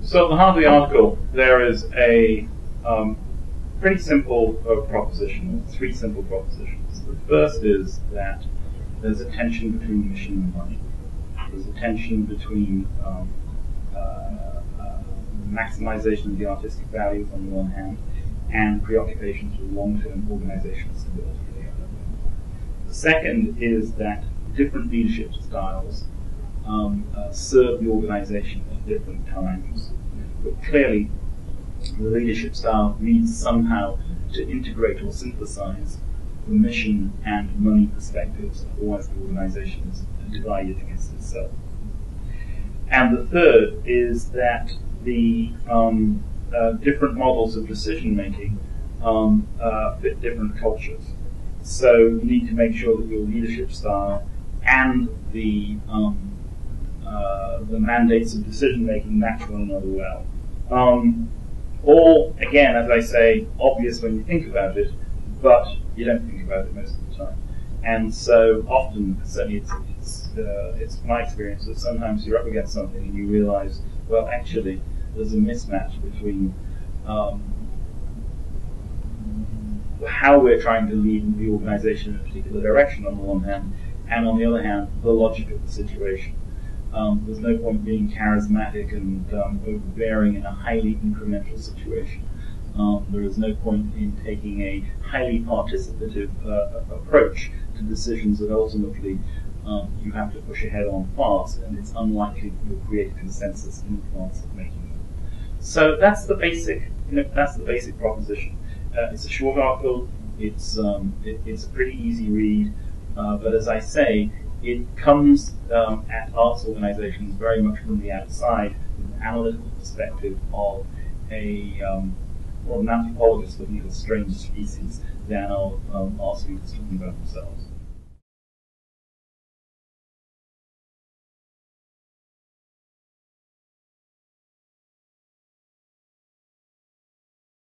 So at the heart of the article, there is a pretty simple proposition, three simple propositions. The first is that there's a tension between mission and money. There's a tension between maximization of the artistic values on the one hand, and preoccupations with long-term organizational stability on the other. The second is that different leadership styles serve the organization at different times. But clearly, the leadership style needs somehow to integrate or synthesize the mission and money perspectives, otherwise the organization is divided against itself. And the third is that the different models of decision-making fit different cultures. So you need to make sure that your leadership style and the mandates of decision-making match one another well. All, again, as I say, obvious when you think about it, but you don't think about it most of the time. And so often, certainly it's my experience that sometimes you're up against something and you realize, well, actually, there's a mismatch between how we're trying to lead the organization in a particular direction on the one hand, and on the other hand, the logic of the situation. There's no point being charismatic and overbearing in a highly incremental situation. There is no point in taking a highly participative approach to decisions that ultimately you have to push ahead on fast, and it's unlikely that you'll create consensus in advance of making them. So that's the basic, that's the basic proposition. It's a short article. It's a pretty easy read, but as I say, it comes at arts organizations very much from the outside, with an analytical perspective of an anthropologist looking at a strange species than of art students talking about themselves.